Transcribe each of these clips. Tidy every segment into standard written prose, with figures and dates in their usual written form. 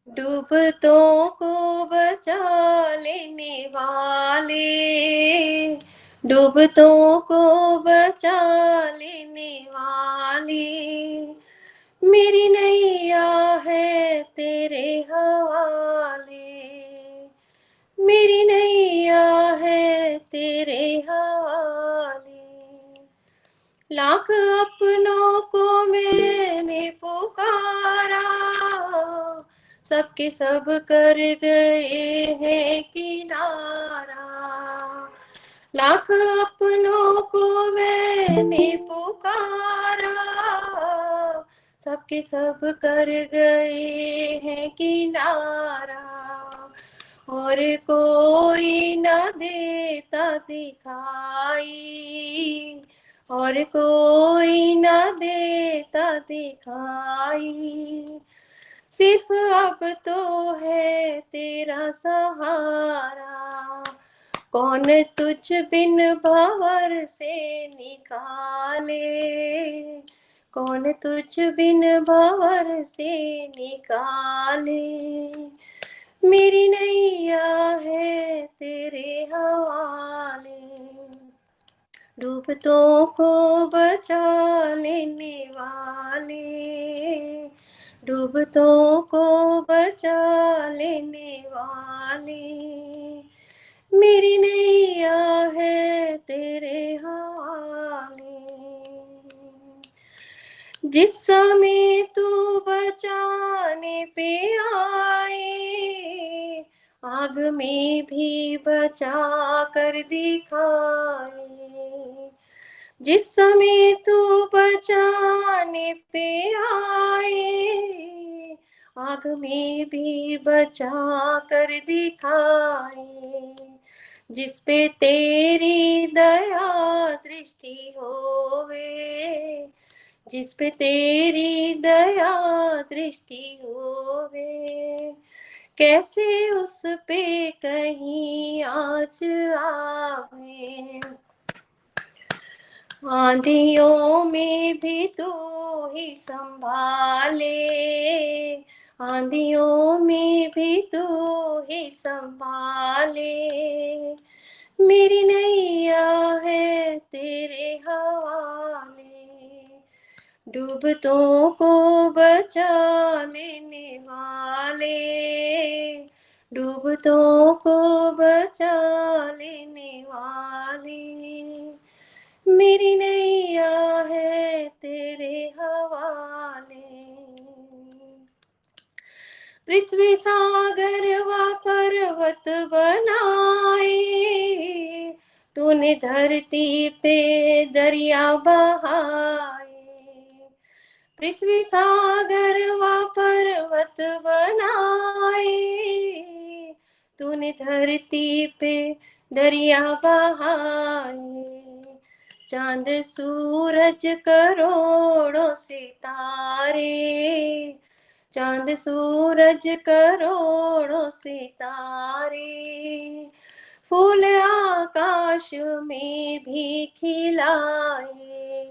डूबतों को बचा लेने वाले, डूबतों को बचा लेने वाले, मेरी नैया है तेरे हवाले, मेरी नैया है तेरे हवाले। लाख अपनों को मैंने पुकारा, सबके सब कर गए हैं किनारा। लाख अपनों को मैंने पुकारा, सबके सब कर गए हैं किनारा। और कोई न देता दिखाई, और कोई न देता दिखाई, सिर्फ अब तो है तेरा सहारा। कौन तुझ बिन भंवर से निकाले, कौन तुझ बिन भंवर से निकाले, मेरी नैया है तेरे हवाले। डूबतों को बचा लेने वाले, डूबतों को बचा लेने वाले, मेरी नैया है तेरे हवाले। जिस समय तू बचाने पे आए, आग में भी बचा कर दिखाए। जिस समय तू बचाने पे आए, आग में भी बचा कर दिखाए। जिस पे तेरी दया दृष्टि होवे, जिस पे तेरी दया दृष्टि होवे, कैसे उस पे कहीं आँच आवे। आंधियों में भी तू ही संभाले, आंधियों में भी तू ही संभाले, मेरी नैया है तेरे हवाले। डूबतों को बचा लेने वाले, डूबतों को बचा लेने वाले, मेरी नैया है तेरे हवाले। पृथ्वी सागर व पर्वत बनाए, तूने धरती पे दरिया बहाए। पृथ्वी सागर व पर्वत बनाए, तूने धरती पे दरिया बहाए। चांद सूरज करोड़ों सितारे, चांद सूरज करोड़ों सितारे, फूल आकाश में भी खिलाए।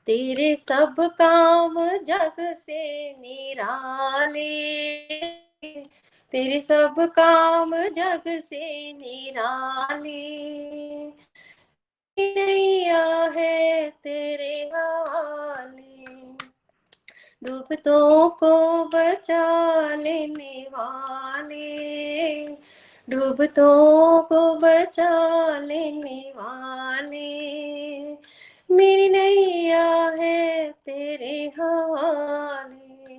तेरे सब काम जग से निराले, तेरे सब काम जग से निराले, नैया है तेरे हवाले। डूबतों को बचा लेने वाले, डूबतों को बचा लेने वाले, मेरी नैया है तेरे हवाले।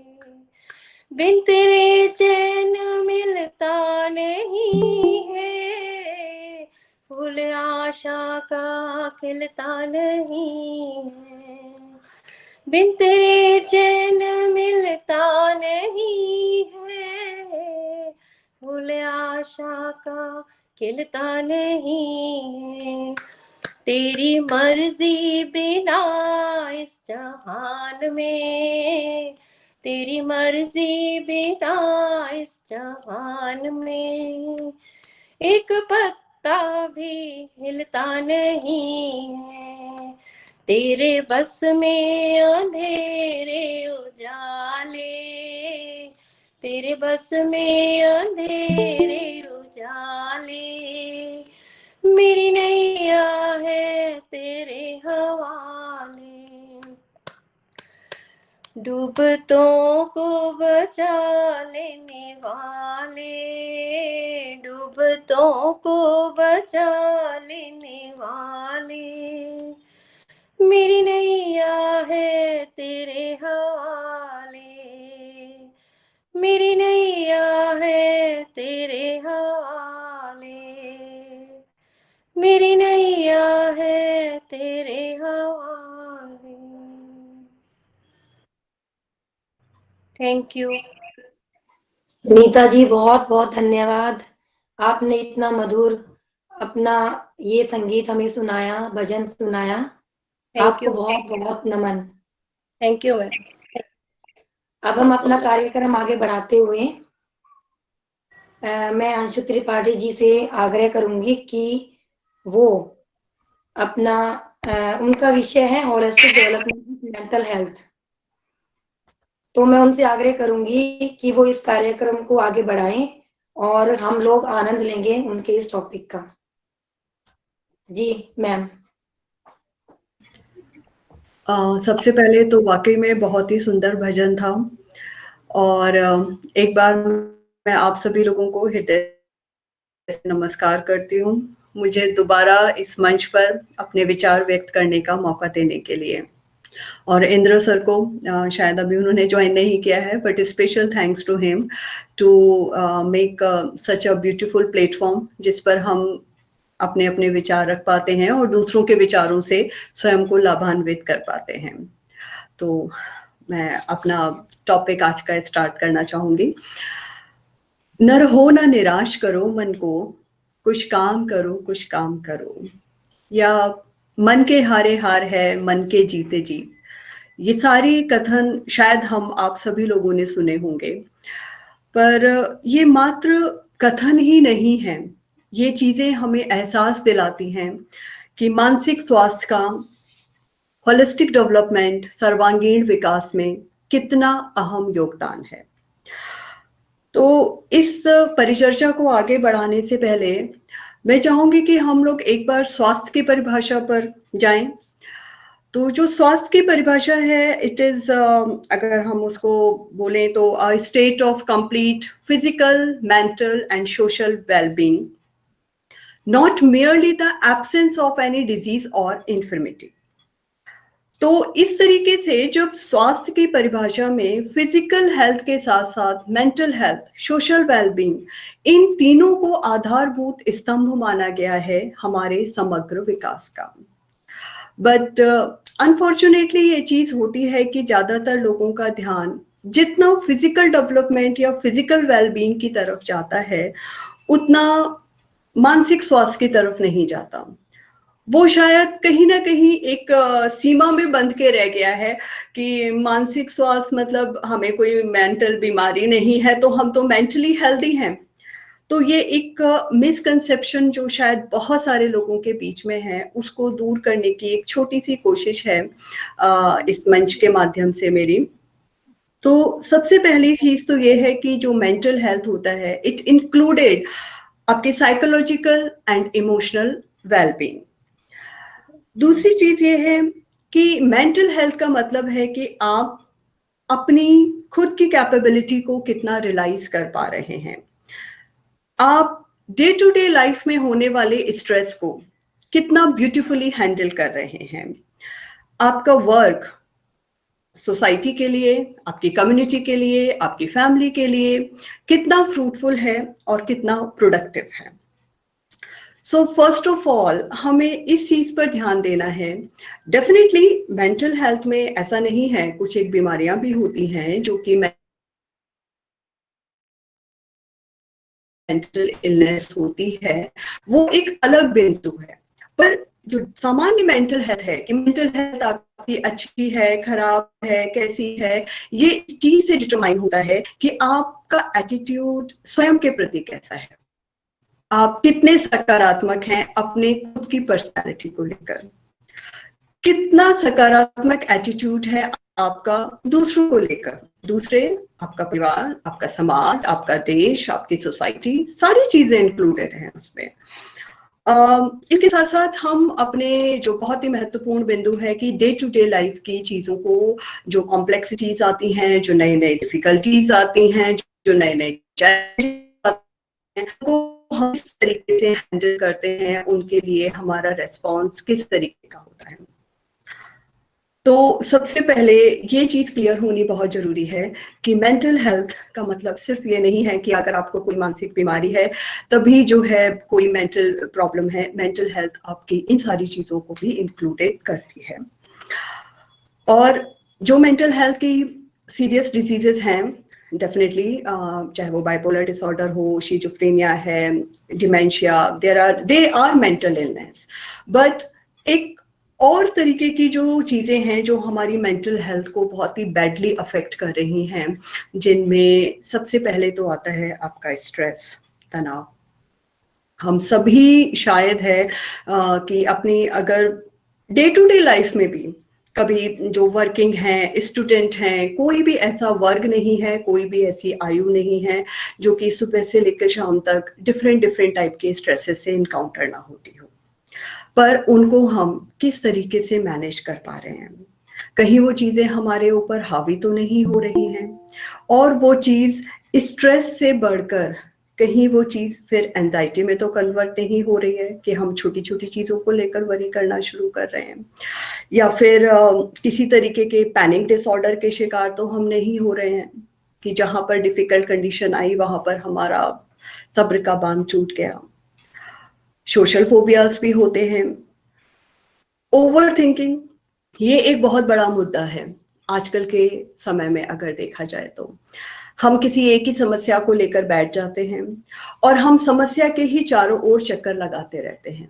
बिन तेरे चैन मिलता नहीं है, फूल आशा का खिलता नहीं है। बिन तेरे चैन मिलता नहीं है, फूल आशा का खिलता नहीं है। तेरी मर्जी बिना इस जहान में, तेरी मर्जी बिना इस जहान में, एक पत्ता भी हिलता नहीं है। तेरे बस में अंधेरे उजाले, तेरे बस में अंधेरे उजाले, मेरी नैया है तेरे हवाले। डूबतों को बचा लेने वाले, डूबतों को बचा लेने वाले, मेरी नैया है तेरे हवाले, मेरी नैया है तेरे हवाले, मेरी नैया है तेरे हवाले। Thank you. नीता जी, बहुत बहुत धन्यवाद। आपने इतना मधुर अपना ये संगीत हमें सुनाया, भजन सुनाया। थैंक आपको यू। बहुत बहुत नमन। Thank you ma'am. अब हम अपना कार्यक्रम आगे बढ़ाते हुए मैं अंशु त्रिपाठी जी से आग्रह करूंगी कि वो अपना उनका विषय है होलिस्टिक डेवलपमेंट मेंटल हेल्थ। तो मैं उनसे आग्रह करूंगी कि वो इस कार्यक्रम को आगे बढ़ाएं और हम लोग आनंद लेंगे उनके इस टॉपिक का। जी मैम। सबसे पहले तो वाकई में बहुत ही सुंदर भजन था, और एक बार मैं आप सभी लोगों को हृदय से नमस्कार करती हूँ, मुझे दोबारा इस मंच पर अपने विचार व्यक्त करने का मौका देने के लिए। और इंद्र सर को शायद अभी उन्होंने ज्वाइन नहीं किया है, but special thanks to him to make such a beautiful platform जिस पर हम अपने अपने विचार रख पाते हैं और दूसरों के विचारों से स्वयं को लाभान्वित कर पाते हैं। तो मैं अपना टॉपिक आज का स्टार्ट करना चाहूंगी। न रहो न निराश करो मन को, कुछ काम करो कुछ काम करो, या मन के हारे हार है मन के जीते जीत। ये सारी कथन शायद हम आप सभी लोगों ने सुने होंगे, पर ये मात्र कथन ही नहीं है, ये चीजें हमें एहसास दिलाती हैं कि मानसिक स्वास्थ्य का होलिस्टिक डेवलपमेंट सर्वांगीण विकास में कितना अहम योगदान है। तो इस परिचर्चा को आगे बढ़ाने से पहले मैं चाहूंगी कि हम लोग एक बार स्वास्थ्य की परिभाषा पर जाएं। तो जो स्वास्थ्य की परिभाषा है, इट इज अगर हम उसको बोलें तो a state of complete physical, mental and social wellbeing, not merely the absence of any disease और इन्फर्मिटी। तो इस तरीके से जब स्वास्थ्य की परिभाषा में फिजिकल हेल्थ के साथ साथ मेंटल हेल्थ, सोशल वेलबींग, इन तीनों को आधारभूत स्तंभ माना गया है हमारे समग्र विकास का। बट अनफॉर्चुनेटली ये चीज होती है कि ज्यादातर लोगों का ध्यान जितना फिजिकल डेवलपमेंट या फिजिकल वेलबींग की तरफ जाता है, उतना मानसिक स्वास्थ्य की तरफ नहीं जाता। वो शायद कहीं ना कहीं एक सीमा में बंध के रह गया है कि मानसिक स्वास्थ्य मतलब हमें कोई मेंटल बीमारी नहीं है तो हम तो मेंटली हेल्दी हैं। तो ये एक मिसकंसेप्शन जो शायद बहुत सारे लोगों के बीच में है, उसको दूर करने की एक छोटी सी कोशिश है इस मंच के माध्यम से मेरी। तो सबसे पहली चीज तो ये है कि जो मेंटल हेल्थ होता है, इट इंक्लूडेड आपके साइकोलॉजिकल एंड इमोशनल वेलबींग। दूसरी चीज ये है कि मेंटल हेल्थ का मतलब है कि आप अपनी खुद की कैपेबिलिटी को कितना रियलाइज कर पा रहे हैं, आप डे टू डे लाइफ में होने वाले स्ट्रेस को कितना ब्यूटीफुली हैंडल कर रहे हैं, आपका वर्क सोसाइटी के लिए, आपकी कम्युनिटी के लिए, आपकी फैमिली के लिए कितना फ्रूटफुल है और कितना प्रोडक्टिव है। सो फर्स्ट ऑफ ऑल हमें इस चीज पर ध्यान देना है। डेफिनेटली मेंटल हेल्थ में ऐसा नहीं है, कुछ एक बीमारियां भी होती हैं जो कि मेंटल इलनेस होती है, वो एक अलग बिंदु है। पर जो सामान्य मेंटल हेल्थ है कि मेंटल हेल्थ आपकी अच्छी है, खराब है, कैसी है, ये इस चीज से डिटरमाइन होता है कि आपका एटीट्यूड स्वयं के प्रति कैसा है, आप कितने सकारात्मक हैं अपने खुद की पर्सनालिटी को लेकर, कितना सकारात्मक एटीट्यूड है आपका दूसरों को लेकर। दूसरे, आपका परिवार, आपका समाज, आपका देश, आपकी सोसाइटी, सारी चीजें इंक्लूडेड हैं उसमें। इसके साथ साथ हम अपने जो बहुत ही महत्वपूर्ण बिंदु है कि डे टू डे लाइफ की चीजों को, जो कॉम्प्लेक्सिटीज आती हैं, जो नई नई डिफिकल्टीज आती हैं, जो नए नए चैलेंजेस आते हैं, को हम किस तरीके से हैंडल करते हैं, उनके लिए हमारा रेस्पॉन्स किस तरीके का होता है। तो सबसे पहले ये चीज क्लियर होनी बहुत जरूरी है कि मेंटल हेल्थ का मतलब सिर्फ ये नहीं है कि अगर आपको कोई मानसिक बीमारी है तभी जो है कोई मेंटल प्रॉब्लम है। मेंटल हेल्थ आपकी इन सारी चीजों को भी इंक्लूडेड करती है। और जो मेंटल हेल्थ की सीरियस डिजीजेस हैं, डेफिनेटली चाहे वो बाइपोलर डिसऑर्डर हो, शिजोफ्रेनिया है, dementia, they are mental illness. But एक और तरीके की जो चीजें हैं जो हमारी मेंटल हेल्थ को बहुत ही बैडली अफेक्ट कर रही हैं, जिनमें सबसे पहले तो आता है आपका स्ट्रेस, तनाव। हम सभी शायद है कि अपनी अगर डे टू डे लाइफ में भी कभी जो वर्किंग हैं, स्टूडेंट हैं, कोई भी ऐसा वर्ग नहीं है, कोई भी ऐसी आयु नहीं है जो कि सुबह से लेकर शाम तक डिफरेंट टाइप के स्ट्रेसेस से इनकाउंटर ना होती हो। पर उनको हम किस तरीके से मैनेज कर पा रहे हैं, कहीं वो चीजें हमारे ऊपर हावी तो नहीं हो रही हैं, और वो चीज स्ट्रेस से बढ़कर कहीं वो चीज फिर एंजाइटी में तो कन्वर्ट नहीं हो रही है कि हम छोटी छोटी चीजों को लेकर वरी करना शुरू कर रहे हैं, या फिर किसी तरीके के पैनिक डिसऑर्डर के शिकार तो हम नहीं हो रहे हैं कि जहां पर डिफिकल्ट कंडीशन आई वहां पर हमारा सब्र का बांध टूट गया। सोशल फोबियाज भी होते हैं। ओवर थिंकिंग, ये एक बहुत बड़ा मुद्दा है आजकल के समय में। अगर देखा जाए तो हम किसी एक ही समस्या को लेकर बैठ जाते हैं और हम समस्या के ही चारों ओर चक्कर लगाते रहते हैं।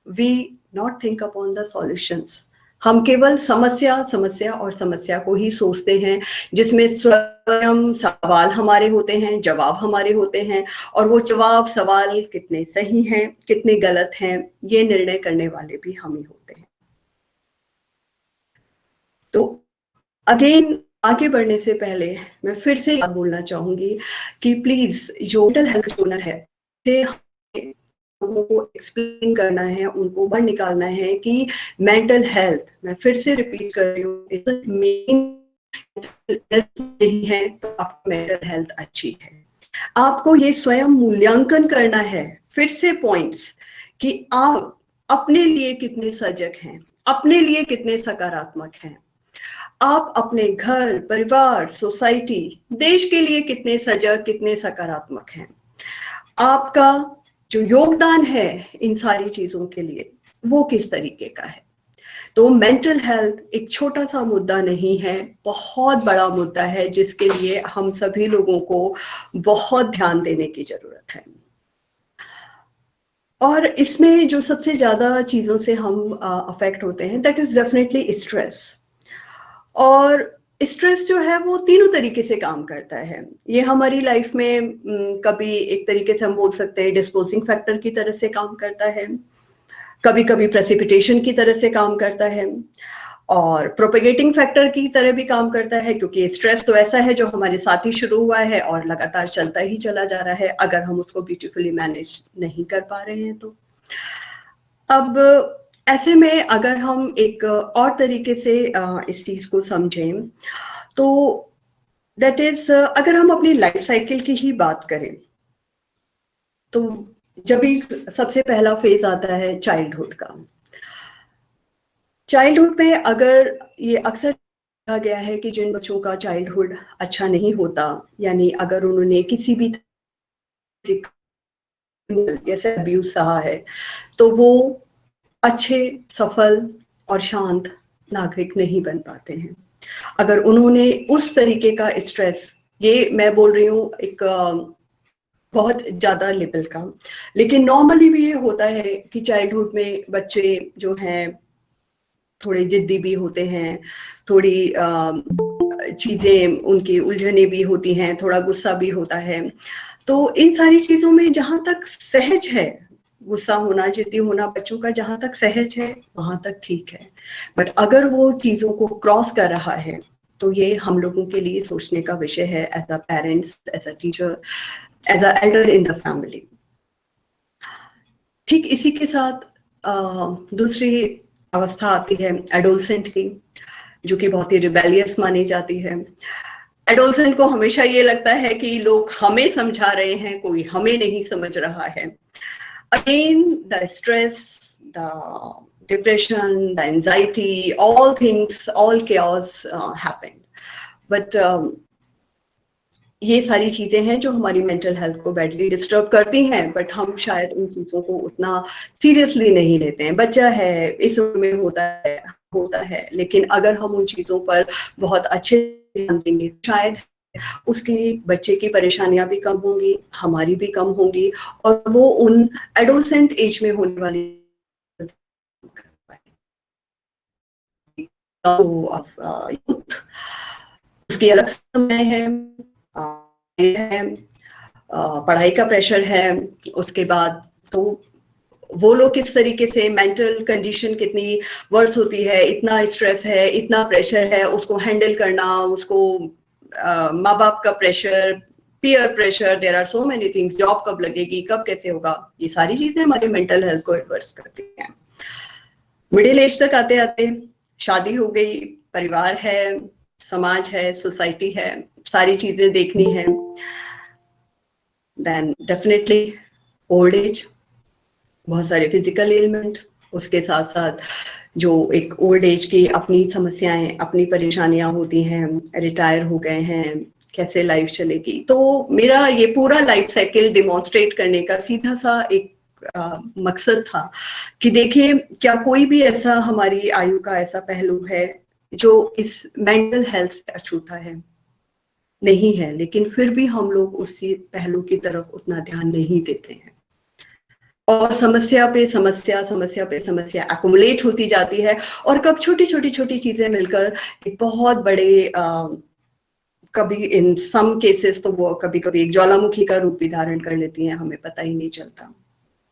We not think upon the solutions. हम केवल समस्या को ही सोचते हैं, जिसमें स्वयं सवाल हमारे होते हैं, जवाब हमारे होते हैं, और वो जवाब सवाल कितने सही हैं, कितने गलत हैं, ये निर्णय करने वाले भी हम ही होते हैं। तो अगेन, आगे बढ़ने से पहले मैं फिर से बात बोलना चाहूंगी कि प्लीज जो मेंटल हेल्थ जोनर है, लोगों को एक्सप्लेन करना है, उनको बाहर निकालना है कि मेंटल हेल्थ, मैं फिर से रिपीट कर रही हूँ, नहीं है तो आपकी मेंटल हेल्थ अच्छी है। आपको ये स्वयं मूल्यांकन करना है, फिर से पॉइंट्स, कि आप अपने लिए कितने सजग हैं, अपने लिए कितने सकारात्मक हैं, आप अपने घर, परिवार, सोसाइटी, देश के लिए कितने सजग, कितने सकारात्मक हैं। आपका जो योगदान है इन सारी चीजों के लिए वो किस तरीके का है। तो मेंटल हेल्थ एक छोटा सा मुद्दा नहीं है, बहुत बड़ा मुद्दा है जिसके लिए हम सभी लोगों को बहुत ध्यान देने की जरूरत है। और इसमें जो सबसे ज्यादा चीजों से हम अफेक्ट होते हैं, दैट इज डेफिनेटली स्ट्रेस। और स्ट्रेस जो है वो तीनों तरीके से काम करता है। ये हमारी लाइफ में कभी एक तरीके से हम बोल सकते हैं डिस्पोजिंग फैक्टर की तरह से काम करता है, कभी कभी प्रेसिपिटेशन की तरह से काम करता है, और प्रोपेगेटिंग फैक्टर की तरह भी काम करता है, क्योंकि स्ट्रेस तो ऐसा है जो हमारे साथ ही शुरू हुआ है और लगातार चलता ही चला जा रहा है अगर हम उसको ब्यूटीफुली मैनेज नहीं कर पा रहे हैं तो। अब ऐसे में अगर हम एक और तरीके से इस चीज को समझें तो दैट इज, अगर हम अपनी लाइफ साइकिल की ही बात करें तो जब भी सबसे पहला फेज आता है चाइल्डहुड का। चाइल्डहुड में अगर ये अक्सर देखा गया है कि जिन बच्चों का चाइल्डहुड अच्छा नहीं होता, यानी अगर उन्होंने किसी भी जैसे अब्यूज सहा है, तो वो अच्छे, सफल और शांत नागरिक नहीं बन पाते हैं। अगर उन्होंने उस तरीके का स्ट्रेस, ये मैं बोल रही हूँ एक बहुत ज्यादा लेवल का, लेकिन नॉर्मली भी ये होता है कि चाइल्डहुड में बच्चे जो हैं थोड़े जिद्दी भी होते हैं, थोड़ी चीजें उनकी उलझने भी होती हैं, थोड़ा गुस्सा भी होता है। तो इन सारी चीजों में जहां तक सहज है, गुस्सा होना, जिद्दी होना बच्चों का जहां तक सहज है वहां तक ठीक है। बट अगर वो चीजों को क्रॉस कर रहा है तो ये हम लोगों के लिए सोचने का विषय है, as a parents, as a teacher, as a elder in the family. ठीक इसी के साथ दूसरी अवस्था आती है एडोलसेंट की, जो कि बहुत ही रिबेलियस मानी जाती है। एडोलसेंट को हमेशा ये लगता है कि लोग हमें समझा रहे हैं, कोई हमें नहीं समझ रहा है। Again, the stress, the depression, the anxiety, all things, all chaos happened. But ये सारी चीजें हैं जो हमारी मेंटल हेल्थ को बैडली डिस्टर्ब करती हैं, बट हम शायद उन चीजों को उतना सीरियसली नहीं लेते हैं। बच्चा है, इस उम्र में होता है, लेकिन अगर हम उन चीजों पर बहुत अच्छे ध्यान देंगे, शायद उसके बच्चे की परेशानियां भी कम होंगी, हमारी भी कम होंगी, और वो उन एडोलसेंट एज में होने वाली यूथ उसकी अलग समय है, पढ़ाई का प्रेशर है, उसके बाद तो वो लोग किस तरीके से मेंटल कंडीशन कितनी वर्स होती है, इतना स्ट्रेस है, इतना प्रेशर है, उसको हैंडल करना, उसको माँ बाप का pressure, peer pressure, there are so many things, job कब लगेगी, कब कैसे होगा, ये सारी चीजें हमारी मेंटल हेल्थ को एडवर्स करती हैं। मिडिल एज तक आते आते शादी हो गई, परिवार है, समाज है, सोसाइटी है, सारी चीजें देखनी है। देन डेफिनेटली ओल्ड एज, बहुत सारे फिजिकल एलिमेंट, उसके साथ साथ जो एक ओल्ड एज की अपनी समस्याएं, अपनी परेशानियां होती हैं, रिटायर हो गए हैं, कैसे लाइफ चलेगी। तो मेरा ये पूरा लाइफ साइकिल डिमॉन्स्ट्रेट करने का सीधा सा एक मकसद था कि देखिए क्या कोई भी ऐसा हमारी आयु का ऐसा पहलू है जो इस मेंटल हेल्थ से अछूता है। नहीं है, लेकिन फिर भी हम लोग उसी पहलू की तरफ उतना ध्यान नहीं देते हैं, और समस्या पे समस्या एक्युमुलेट होती जाती है, और कब छोटी छोटी चीजें मिलकर एक बहुत बड़े कभी इन सम केसेस तो वो कभी कभी एक ज्वालामुखी का रूप भी धारण कर लेती हैं, हमें पता ही नहीं चलता।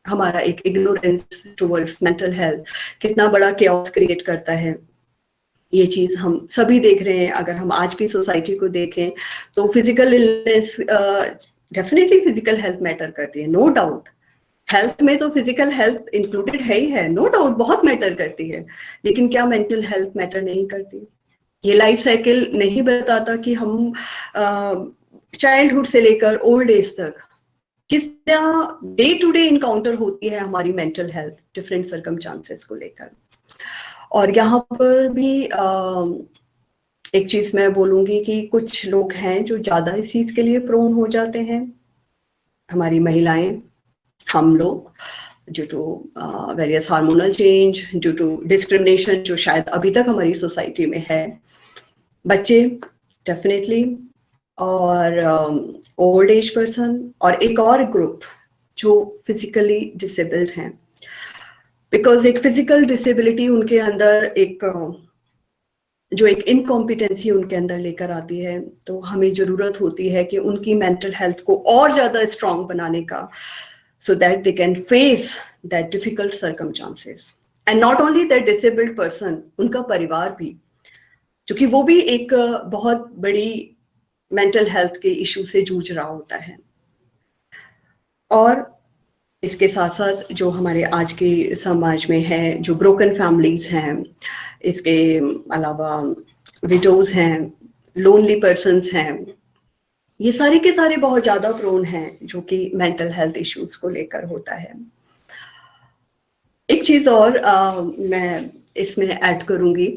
हमारा एक इग्नोरेंस टुवर्ड्स मेंटल हेल्थ कितना बड़ा केओस क्रिएट करता है, ये चीज हम सभी देख रहे हैं। अगर हम आज की सोसाइटी को देखें तो physical illness, definitely physical health matter करती है, नो डाउट। हेल्थ में तो फिजिकल हेल्थ इंक्लूडेड है ही है, नो डाउट, बहुत मैटर करती है, लेकिन क्या मेंटल हेल्थ मैटर नहीं करती? ये लाइफ साइकिल नहीं बताता कि हम चाइल्डहुड से लेकर ओल्ड एज तक किस तरह डे टू डे इनकाउंटर होती है हमारी मेंटल हेल्थ डिफरेंट सर्कमस्टांसेस को लेकर। और यहाँ पर भी एक चीज मैं बोलूंगी कि कुछ लोग हैं जो ज्यादा इस चीज के लिए प्रोन हो जाते हैं, हमारी महिलाएं, हम लोग, due to various hormonal change, due to discrimination जो शायद अभी तक हमारी सोसाइटी में है, बच्चे डेफिनेटली, और ओल्ड एज पर्सन, और एक और ग्रुप जो फिजिकली डिसेबल्ड हैं, बिकॉज एक फिजिकल डिसेबिलिटी उनके अंदर एक जो एक इनकॉम्पिटेंसी उनके अंदर लेकर आती है, तो हमें जरूरत होती है कि उनकी मेंटल हेल्थ को और ज्यादा स्ट्रांग बनाने का, so that they can face that difficult circumstances, and not only that disabled person, उनका परिवार भी, क्योंकि वो भी एक बहुत बड़ी मेंटल हेल्थ के इशू से जूझ रहा होता है। और इसके साथ साथ जो हमारे आज के समाज में है, जो ब्रोकन फैमिलीज हैं, इसके अलावा विडोज हैं, लोनली पर्सन्स हैं, ये सारे के सारे बहुत ज्यादा प्रोन हैं जो कि मेंटल हेल्थ इश्यूज को लेकर होता है। एक चीज और मैं इसमें ऐड करूंगी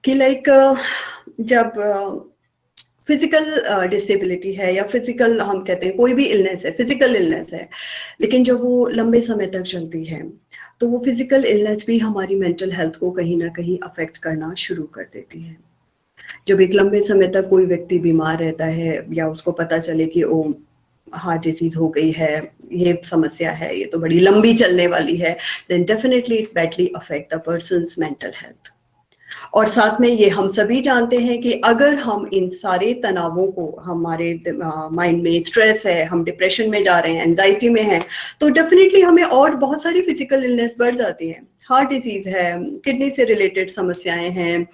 कि लाइक जब फिजिकल डिसेबिलिटी है या फिजिकल, हम कहते हैं कोई भी इलनेस है, फिजिकल इलनेस है, लेकिन जब वो लंबे समय तक चलती है तो वो फिजिकल इलनेस भी हमारी मेंटल हेल्थ को कहीं ना कहीं अफेक्ट करना शुरू कर देती है। जब एक लंबे समय तक कोई व्यक्ति बीमार रहता है या उसको पता चले कि ओ हार्ट डिजीज हो गई है, ये समस्या है, ये तो बड़ी लंबी चलने वाली है, then definitely it badly affect the person's mental health. और साथ में ये हम सभी जानते हैं कि अगर हम इन सारे तनावों को, हमारे माइंड में स्ट्रेस है, हम डिप्रेशन में जा रहे हैं, एंजाइटी में हैं, तो डेफिनेटली हमें और बहुत सारी फिजिकल इलनेस बढ़ जाती है। हार्ट डिजीज है, किडनी से रिलेटेड समस्याएं हैं,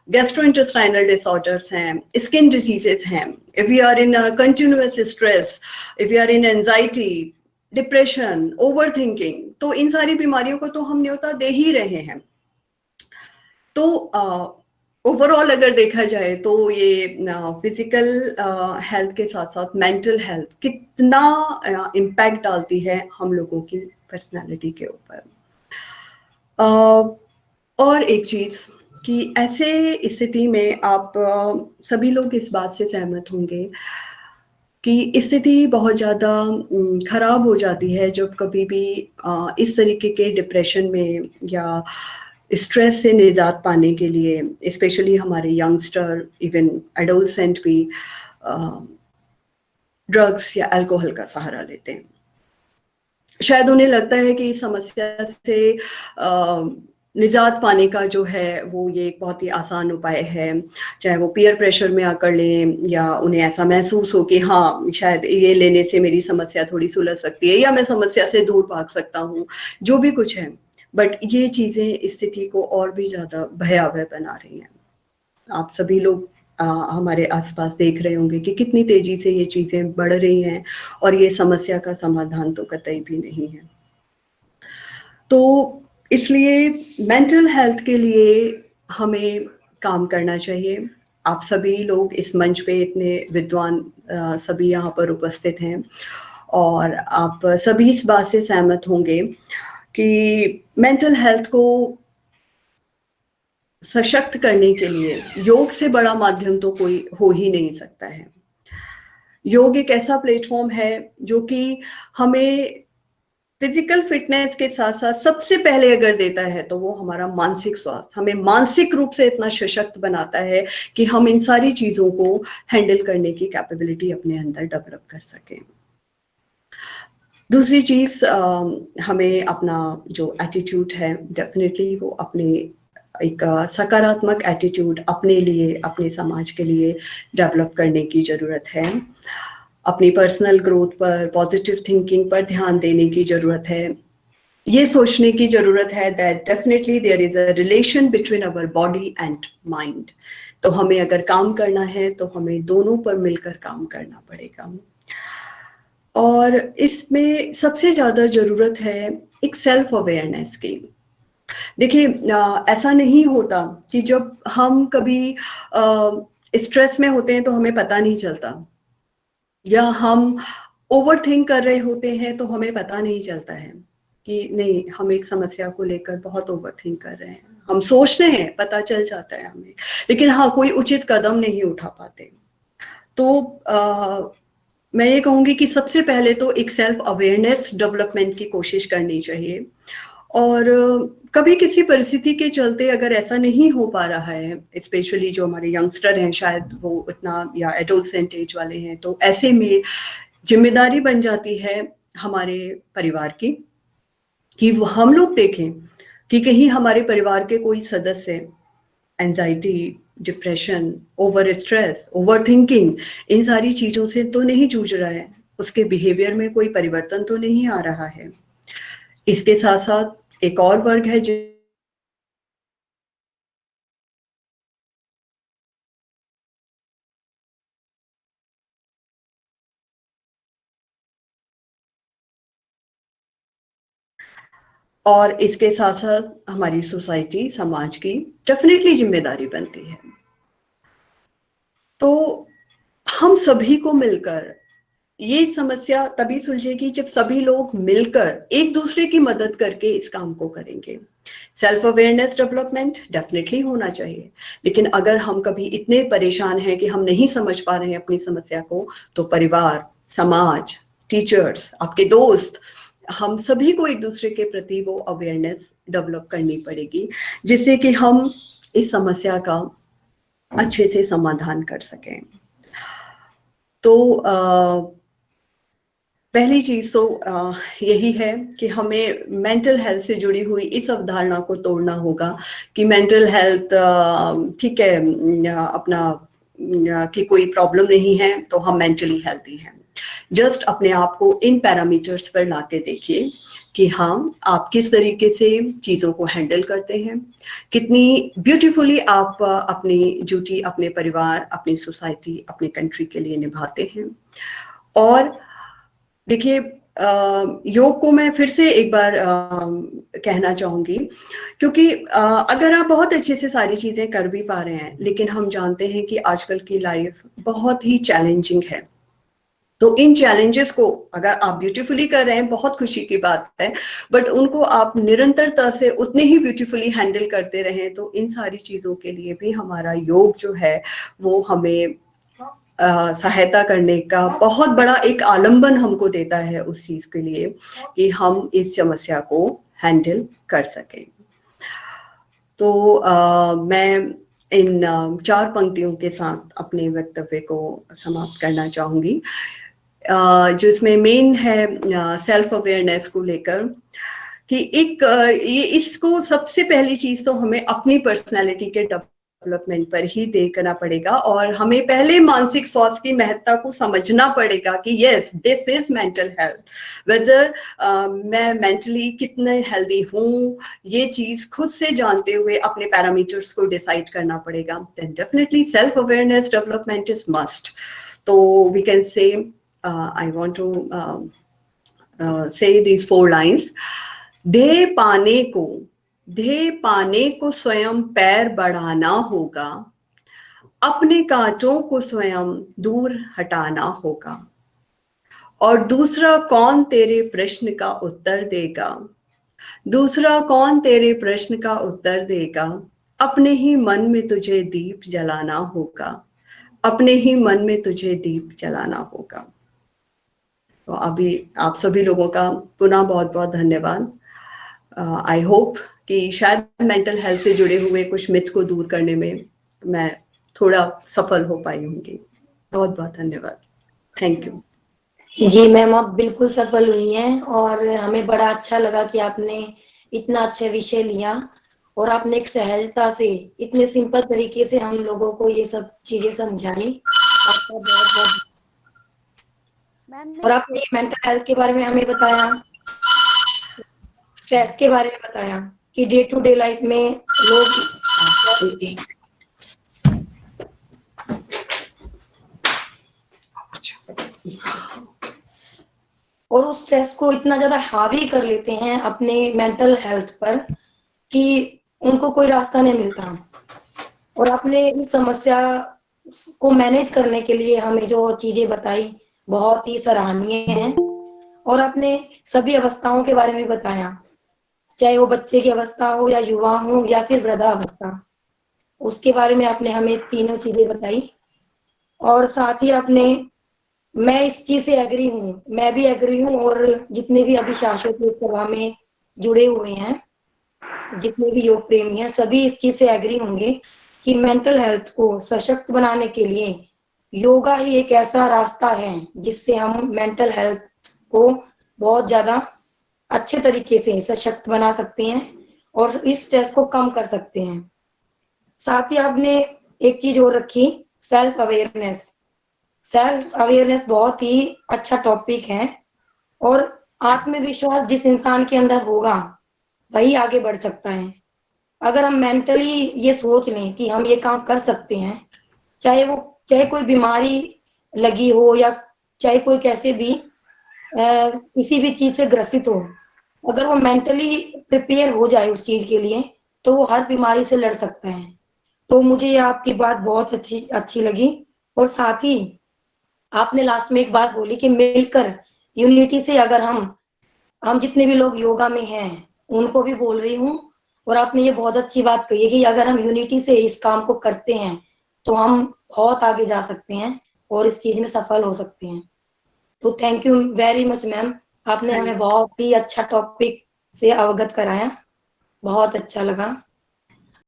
गैस्ट्रोइंटेस्टाइनल डिसऑर्डर्स हैं, स्किन डिजीजेस हैं, if we are in continuous stress, if we are in anxiety, depression, over thinking, तो इन सारी बीमारियों को तो हम न्योता दे ही रहे हैं। तो ओवरऑल अगर देखा जाए तो ये फिजिकल हेल्थ के साथ साथ मेंटल हेल्थ कितना इम्पैक्ट डालती है हम लोगों की पर्सनालिटी के ऊपर। और एक चीज कि ऐसे स्थिति में आप सभी लोग इस बात से सहमत होंगे कि स्थिति बहुत ज़्यादा खराब हो जाती है जब कभी भी इस तरीके के डिप्रेशन में या स्ट्रेस से निजात पाने के लिए स्पेशली हमारे यंगस्टर, इवन एडोलसेंट भी ड्रग्स या अल्कोहल का सहारा लेते हैं। शायद उन्हें लगता है कि इस समस्या से निजात पाने का जो है वो ये एक बहुत ही आसान उपाय है, चाहे वो पीयर प्रेशर में आकर लें या उन्हें ऐसा महसूस हो कि हाँ शायद ये लेने से मेरी समस्या थोड़ी सुलझ सकती है या मैं समस्या से दूर भाग सकता हूँ, जो भी कुछ है। बट ये चीज़ें स्थिति को और भी ज़्यादा भयावह बना रही हैं। आप सभी लोग हमारे आसपास देख रहे होंगे कि कितनी तेजी से ये चीज़ें बढ़ रही हैं और ये समस्या का समाधान तो कतई भी नहीं है। तो इसलिए मेंटल हेल्थ के लिए हमें काम करना चाहिए। आप सभी लोग इस मंच पे इतने विद्वान सभी यहाँ पर उपस्थित हैं और आप सभी इस बात से सहमत होंगे कि मेंटल हेल्थ को सशक्त करने के लिए योग से बड़ा माध्यम तो कोई हो ही नहीं सकता है। योग एक ऐसा प्लेटफॉर्म है जो कि हमें फिजिकल फिटनेस के साथ साथ सबसे पहले अगर देता है तो वो हमारा मानसिक स्वास्थ्य, हमें मानसिक रूप से इतना सशक्त बनाता है कि हम इन सारी चीजों को हैंडल करने की कैपेबिलिटी अपने अंदर डेवलप कर सकें। दूसरी चीज, हमें अपना जो एटीट्यूड है डेफिनेटली वो अपने एक सकारात्मक एटीट्यूड अपने लिए, अपने समाज के लिए डेवलप करने की जरूरत है। अपनी पर्सनल ग्रोथ पर, पॉजिटिव थिंकिंग पर ध्यान देने की जरूरत है। ये सोचने की जरूरत है that definitely there is a relation between our body and mind. तो हमें अगर काम करना है तो हमें दोनों पर मिलकर काम करना पड़ेगा। और इसमें सबसे ज्यादा जरूरत है एक सेल्फ अवेयरनेस की। देखिए, ऐसा नहीं होता कि जब हम कभी स्ट्रेस में होते हैं तो हमें पता नहीं चलता, या हम ओवर थिंक कर रहे होते हैं तो हमें पता नहीं चलता है कि नहीं, हम एक समस्या को लेकर बहुत ओवर थिंक कर रहे हैं। हम सोचते हैं, पता चल जाता है हमें, लेकिन हाँ कोई उचित कदम नहीं उठा पाते। तो मैं ये कहूँगी कि सबसे पहले तो एक सेल्फ अवेयरनेस डेवलपमेंट की कोशिश करनी चाहिए। और कभी किसी परिस्थिति के चलते अगर ऐसा नहीं हो पा रहा है, स्पेशली जो हमारे यंगस्टर हैं, शायद वो इतना या एडोलसेंट एज वाले हैं, तो ऐसे में जिम्मेदारी बन जाती है हमारे परिवार की कि वो हम लोग देखें कि कहीं हमारे परिवार के कोई सदस्य anxiety, depression, over stress, over thinking, इन सारी चीजों से तो नहीं जूझ रहा है, उसके बिहेवियर में कोई परिवर्तन तो नहीं आ रहा है। इसके साथ साथ एक और वर्ग है और इसके साथ साथ हमारी सोसाइटी, समाज की डेफिनेटली जिम्मेदारी बनती है। तो हम सभी को मिलकर ये समस्या तभी सुलझेगी जब सभी लोग मिलकर एक दूसरे की मदद करके इस काम को करेंगे। सेल्फ अवेयरनेस डेवलपमेंट डेफिनेटली होना चाहिए, लेकिन अगर हम कभी इतने परेशान हैं कि हम नहीं समझ पा रहे हैं अपनी समस्या को, तो परिवार, समाज, टीचर्स, आपके दोस्त, हम सभी को एक दूसरे के प्रति वो अवेयरनेस डेवलप करनी पड़ेगी, जिससे कि हम इस समस्या का अच्छे से समाधान कर सकें। तो पहली चीज तो यही है कि हमें मेंटल हेल्थ से जुड़ी हुई इस अवधारणा को तोड़ना होगा कि मेंटल हेल्थ ठीक है, अपना कि कोई प्रॉब्लम नहीं है तो हम मेंटली हेल्थी हैं। जस्ट अपने आप को इन पैरामीटर्स पर लाके देखिए कि हाँ, आप किस तरीके से चीज़ों को हैंडल करते हैं, कितनी ब्यूटीफुली आप अपनी ड्यूटी अपने परिवार, अपनी सोसाइटी, अपने कंट्री के लिए निभाते हैं। और देखिए, योग को मैं फिर से एक बार कहना चाहूँगी, क्योंकि अगर आप बहुत अच्छे से सारी चीज़ें कर भी पा रहे हैं, लेकिन हम जानते हैं कि आजकल की लाइफ बहुत ही चैलेंजिंग है। तो इन चैलेंजेस को अगर आप ब्यूटीफुली कर रहे हैं, बहुत खुशी की बात है, बट उनको आप निरंतरता से उतने ही ब्यूटीफुली हैंडल करते रहें, तो इन सारी चीज़ों के लिए भी हमारा योग जो है वो हमें सहायता करने का बहुत बड़ा एक आलंबन हमको देता है उस चीज के लिए कि हम इस समस्या को हैंडल कर सकें। तो मैं इन 4 पंक्तियों के साथ अपने वक्तव्य को समाप्त करना चाहूंगी, जो इसमें मेन है सेल्फ अवेयरनेस को लेकर, कि एक ये इसको सबसे पहली चीज तो हमें अपनी पर्सनैलिटी के डेवलपमेंट पर ही देखना पड़ेगा, और हमें पहले मानसिक स्वास्थ्य की महत्ता को समझना पड़ेगा कि yes, this is mental health, whether मैं मेंटली कितने हेल्दी हूँ, ये चीज खुद से जानते हुए अपने पैरामीटर्स को डिसाइड करना पड़ेगा। Then definitely self awareness development is must. तो we can say I want to say these 4 lines. ध्येय पाने को स्वयं पैर बढ़ाना होगा, अपने कांटों को स्वयं दूर हटाना होगा, और दूसरा कौन तेरे प्रश्न का उत्तर देगा, दूसरा कौन तेरे प्रश्न का उत्तर देगा, अपने ही मन में तुझे दीप जलाना होगा, अपने ही मन में तुझे दीप जलाना होगा। तो अभी आप सभी लोगों का पुनः बहुत बहुत धन्यवाद। आई होप कि शायद मेंटल हेल्थ से जुड़े हुए कुछ मिथ को दूर करने में मैं थोड़ा सफल हो पाई होंगी। बहुत बहुत धन्यवाद। Thank you. जी मैम, आप बिल्कुल सफल हुई हैं, और हमें बड़ा अच्छा लगा कि आपने इतना अच्छा विषय लिया और आपने एक सहजता से इतने सिंपल तरीके से हम लोगों को ये सब चीजें समझाई। आपका बहुत बहुत। और आपने मेंटल हेल्थ के बारे में हमें बताया, स्ट्रेस के बारे में बताया कि डे टू डे लाइफ में लोग और उस स्ट्रेस को इतना ज्यादा हावी कर लेते हैं अपने मेंटल हेल्थ पर कि उनको कोई रास्ता नहीं मिलता। और आपने इस समस्या को मैनेज करने के लिए हमें जो चीजें बताई बहुत ही सराहनीय हैं। और आपने सभी अवस्थाओं के बारे में बताया, चाहे वो बच्चे की अवस्था हो या युवा हो या फिर वृद्धावस्था, उसके बारे में आपने हमें तीनों चीजें बताई। और साथ ही आपने, मैं इस चीज से एग्री हूँ, मैं भी एग्री हूँ, और जितने भी अभी शाश्वत योग सभा में जुड़े हुए हैं, जितने भी योग प्रेमी हैं, सभी इस चीज से एग्री होंगे कि मेंटल हेल्थ को सशक्त बनाने के लिए योगा ही एक ऐसा रास्ता है जिससे हम मेंटल हेल्थ को बहुत ज्यादा अच्छे तरीके से सशक्त बना सकते हैं और इस स्ट्रेस को कम कर सकते हैं। साथ ही आपने एक चीज और रखी, सेल्फ अवेयरनेस। सेल्फ अवेयरनेस बहुत ही अच्छा टॉपिक है, और आत्मविश्वास जिस इंसान के अंदर होगा वही आगे बढ़ सकता है। अगर हम मेंटली ये सोच लें कि हम ये काम कर सकते हैं, चाहे कोई बीमारी लगी हो या चाहे कोई कैसे भी किसी भी चीज से ग्रसित हो, अगर वो मेंटली प्रिपेयर हो जाए उस चीज के लिए, तो वो हर बीमारी से लड़ सकता है। तो मुझे ये आपकी बात बहुत अच्छी लगी। और साथ ही आपने लास्ट में एक बात बोली कि मिलकर यूनिटी से, अगर हम जितने भी लोग योगा में हैं उनको भी बोल रही हूँ, और आपने ये बहुत अच्छी बात कही है कि अगर हम यूनिटी से इस काम को करते हैं तो हम बहुत आगे जा सकते हैं और इस चीज में सफल हो सकते हैं। तो thank you very much ma'am, आपने हमें बहुत ही अच्छा टॉपिक से अवगत कराया, बहुत अच्छा लगा।